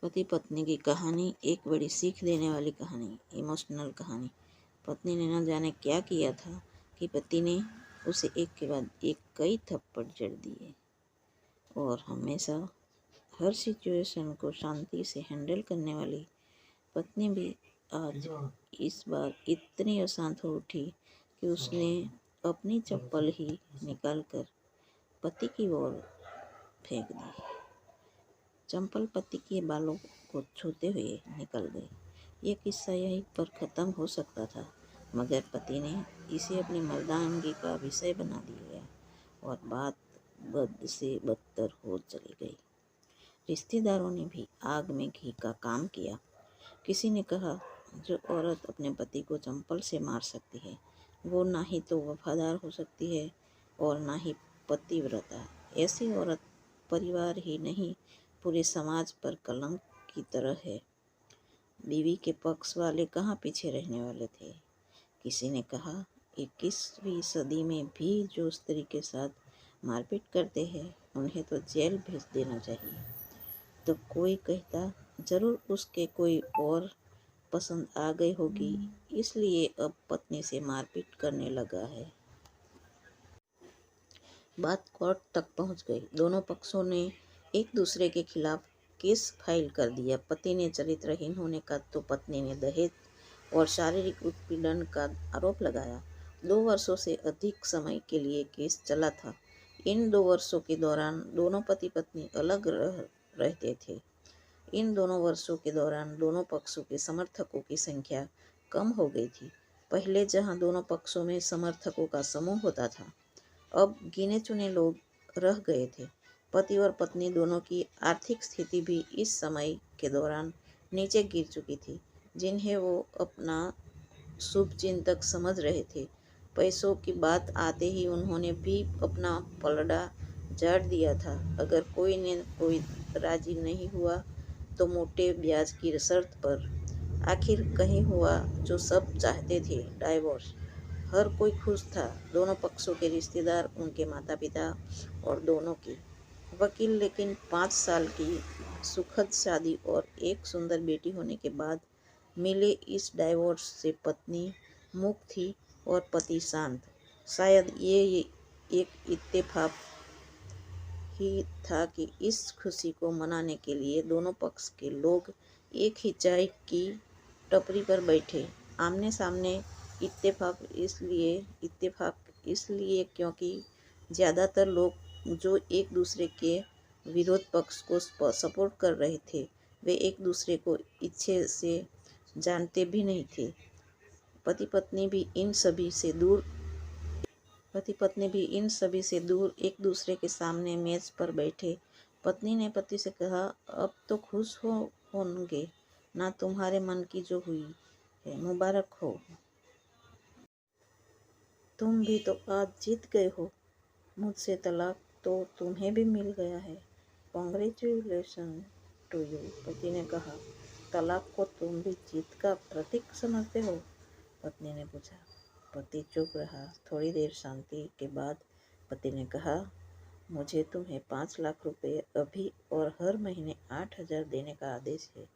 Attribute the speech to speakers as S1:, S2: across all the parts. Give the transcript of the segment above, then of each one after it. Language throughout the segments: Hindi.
S1: पति पत्नी की कहानी एक बड़ी सीख देने वाली कहानी, इमोशनल कहानी। पत्नी ने न जाने क्या किया था कि पति ने उसे एक के बाद एक कई थप्पड़ जड़ दिए और हमेशा हर सिचुएशन को शांति से हैंडल करने वाली पत्नी भी आज इस बार इतनी अशांत हो उठी कि उसने अपनी चप्पल ही निकालकर पति की ओर फेंक दी। चंपल पति के बालों को छूते हुए निकल गई। ये किस्सा यहीं पर ख़त्म हो सकता था, मगर पति ने इसे अपनी मर्दानगी का विषय बना दिया और बात बद से बदतर हो चली गई। रिश्तेदारों ने भी आग में घी का काम किया। किसी ने कहा, जो औरत अपने पति को चंपल से मार सकती है वो ना ही तो वफादार हो सकती है और ना ही पतिव्रता। ऐसी औरत परिवार ही नहीं पूरे समाज पर कलंक की तरह है। बीवी के पक्ष वाले कहाँ पीछे रहने वाले थे। किसी ने कहा, 21वीं सदी में भी जो स्त्री के साथ मारपीट करते हैं उन्हें तो जेल भेज देना चाहिए। तो कोई कहता, जरूर उसके कोई और पसंद आ गई होगी, इसलिए अब पत्नी से मारपीट करने लगा है। बात कोर्ट तक पहुंच गई। दोनों पक्षों ने एक दूसरे के खिलाफ केस फाइल कर दिया। पति ने चरित्रहीन होने का तो पत्नी ने दहेज और शारीरिक उत्पीड़न का आरोप लगाया। 2 वर्षों से अधिक समय के लिए केस चला था। इन 2 वर्षों के दौरान दोनों पति पत्नी अलग रहते थे। इन दोनों वर्षों के दौरान दोनों पक्षों के समर्थकों की संख्या कम हो गई थी। पहले जहां दोनों पक्षों में समर्थकों का समूह होता था, अब गिने चुने लोग रह गए थे। पति और पत्नी दोनों की आर्थिक स्थिति भी इस समय के दौरान नीचे गिर चुकी थी, जिन्हें वो अपना शुभचिंतक समझ रहे थे। पैसों की बात आते ही उन्होंने भी अपना पलड़ा झाड़ दिया था। अगर कोई राजी नहीं हुआ तो मोटे ब्याज की शर्त पर आखिर कहीं हुआ जो सब चाहते थे, डाइवोर्स। हर कोई खुश था, दोनों पक्षों के रिश्तेदार, उनके माता पिता और दोनों के वकील। लेकिन 5 साल की सुखद शादी और एक सुंदर बेटी होने के बाद मिले इस डाइवोर्स से पत्नी मुक्त थी और पति शांत। शायद ये एक इत्तेफाक ही था कि इस खुशी को मनाने के लिए दोनों पक्ष के लोग एक ही चाय की टपरी पर बैठे आमने सामने। इत्तेफाक इसलिए क्योंकि ज़्यादातर लोग जो एक दूसरे के विरोध पक्ष को सपोर्ट कर रहे थे वे एक दूसरे को अच्छे से जानते भी नहीं थे। पति पत्नी भी इन सभी से दूर एक दूसरे के सामने मेज पर बैठे। पत्नी ने पति से कहा, अब तो खुश होंगे ना, तुम्हारे मन की जो हुई है मुबारक हो। तुम भी तो आज जीत गए हो। मुझसे तलाक तो तुम्हें भी मिल गया है। Congratulation to you. पति ने कहा, तलाक को तुम भी जीत का प्रतीक समझते हो? पत्नी ने पूछा। पति चुप रहा। थोड़ी देर शांति के बाद पति ने कहा, मुझे तुम्हें 5 लाख रुपए अभी और हर महीने 8,000 देने का आदेश है।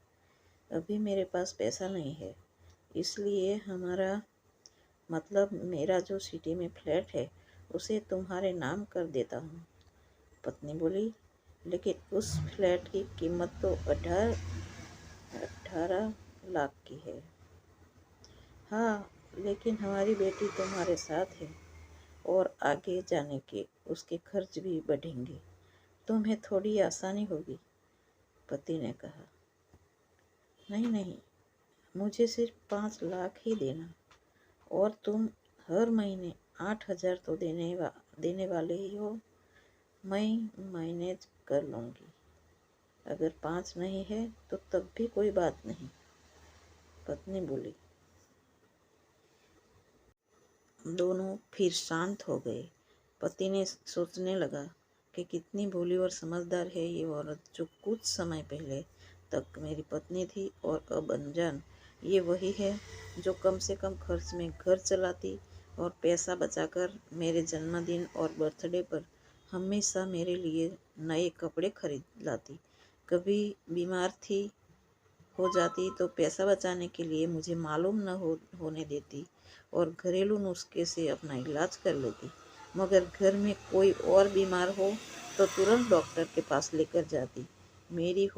S1: अभी मेरे पास पैसा नहीं है, इसलिए मेरा जो सिटी में फ्लैट है उसे तुम्हारे नाम कर देता हूँ। पत्नी बोली, लेकिन उस फ्लैट की कीमत तो 18 लाख की है। हाँ, लेकिन हमारी बेटी तुम्हारे साथ है और आगे जाने के उसके खर्च भी बढ़ेंगे, तुम्हें थोड़ी आसानी होगी। पति ने कहा, नहीं, मुझे सिर्फ 5 लाख ही देना और तुम हर महीने 8,000 तो देने वाले ही हो। मैं मैनेज कर लूँगी। अगर 5 नहीं है तो तब भी कोई बात नहीं। पत्नी बोली। दोनों फिर शांत हो गए। पति ने सोचने लगा कि कितनी भोली और समझदार है ये औरत, जो कुछ समय पहले तक मेरी पत्नी थी और अब अनजान। ये वही है जो कम से कम खर्च में घर चलाती और पैसा बचाकर मेरे जन्मदिन और बर्थडे पर हमेशा मेरे लिए नए कपड़े खरीद लाती। कभी बीमार हो जाती तो पैसा बचाने के लिए मुझे मालूम न होने देती और घरेलू नुस्खे से अपना इलाज कर लेती। मगर घर में कोई और बीमार हो तो तुरंत डॉक्टर के पास लेकर जाती। मेरी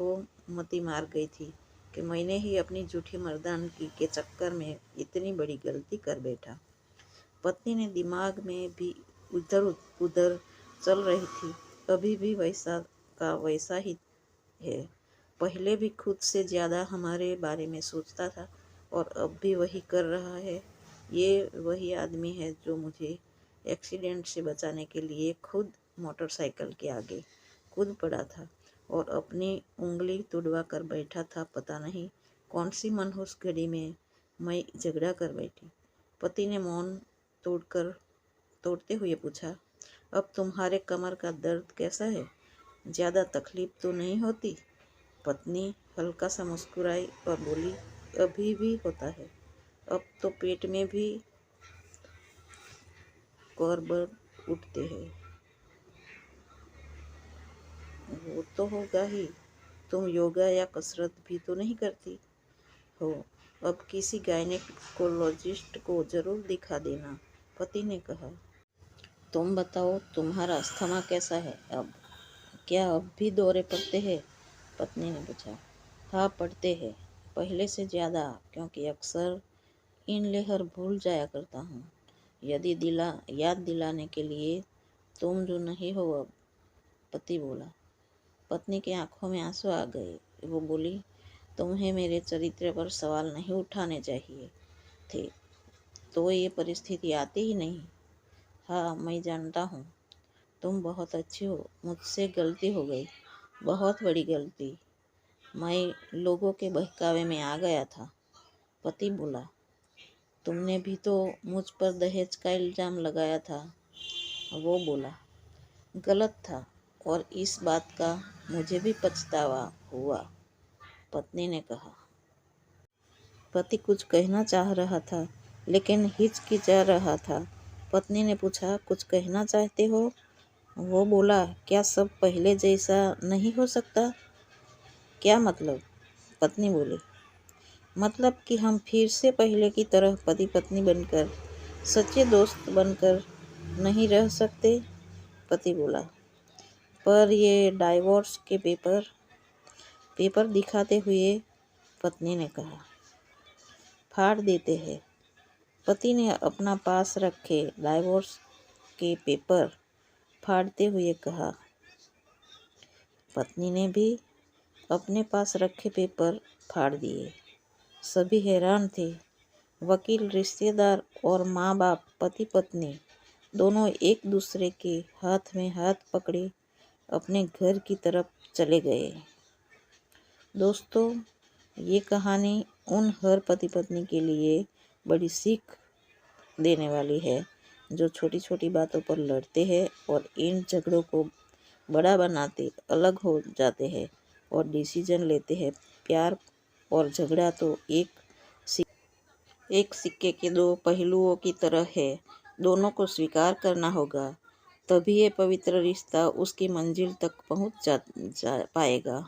S1: मति मार गई थी कि मैंने ही अपनी झूठी मर्दानगी के चक्कर में इतनी बड़ी गलती कर बैठा। पत्नी ने दिमाग में भी उधर उधर चल रही थी। अभी भी वैसा का वैसा ही है। पहले भी खुद से ज़्यादा हमारे बारे में सोचता था और अब भी वही कर रहा है। ये वही आदमी है जो मुझे एक्सीडेंट से बचाने के लिए खुद मोटरसाइकिल के आगे कूद पड़ा था और अपनी उंगली तुड़वा कर बैठा था। पता नहीं कौन सी मनहूस घड़ी में मैं झगड़ा कर बैठी। पति ने मौन तोड़ते हुए पूछा, अब तुम्हारे कमर का दर्द कैसा है? ज़्यादा तकलीफ तो नहीं होती? पत्नी हल्का सा मुस्कुराई और बोली, अभी भी होता है। अब तो पेट में भी गड़बड़ उठते हैं। वो तो होगा ही। तुम योगा या कसरत भी तो नहीं करती हो। अब किसी गायनेकोलॉजिस्ट को जरूर दिखा देना, पति ने कहा। तुम बताओ, तुम्हारा अस्थमा कैसा है अब? क्या अब भी दौरे पड़ते हैं? पत्नी ने पूछा। हाँ, पड़ते हैं, पहले से ज़्यादा, क्योंकि अक्सर इन लहर भूल जाया करता हूँ। याद दिलाने के लिए तुम जो नहीं हो अब, पति बोला। पत्नी की आंखों में आंसू आ गए। वो बोली, तुम्हें मेरे चरित्र पर सवाल नहीं उठाने चाहिए थे, तो ये परिस्थिति आती ही नहीं। हाँ, मैं जानता हूँ, तुम बहुत अच्छी हो। मुझसे गलती हो गई, बहुत बड़ी गलती। मैं लोगों के बहकावे में आ गया था, पति बोला। तुमने भी तो मुझ पर दहेज का इल्ज़ाम लगाया था, वो बोला। गलत था और इस बात का मुझे भी पछतावा हुआ, पत्नी ने कहा। पति कुछ कहना चाह रहा था लेकिन हिचकिचा रहा था। पत्नी ने पूछा, कुछ कहना चाहते हो? वो बोला, क्या सब पहले जैसा नहीं हो सकता? क्या मतलब? पत्नी बोली, मतलब कि हम फिर से पहले की तरह पति पत्नी बनकर, सच्चे दोस्त बनकर नहीं रह सकते? पति बोला, पर ये डाइवोर्स के पेपर दिखाते हुए पत्नी ने कहा, फाड़ देते हैं। पति ने अपना पास रखे डाइवोर्स के पेपर फाड़ते हुए कहा। पत्नी ने भी अपने पास रखे पेपर फाड़ दिए। सभी हैरान थे। वकील, रिश्तेदार और माँ बाप, पति पत्नी दोनों एक दूसरे के हाथ में हाथ पकड़े अपने घर की तरफ चले गए। दोस्तों, ये कहानी उन हर पति पत्नी के लिए बड़ी सीख देने वाली है जो छोटी छोटी बातों पर लड़ते हैं और इन झगड़ों को बड़ा बनाते अलग हो जाते हैं और डिसीजन लेते हैं। प्यार और झगड़ा तो एक सिक्के के दो पहलुओं की तरह है। दोनों को स्वीकार करना होगा, तभी ये पवित्र रिश्ता उसकी मंजिल तक पहुंच जा पाएगा।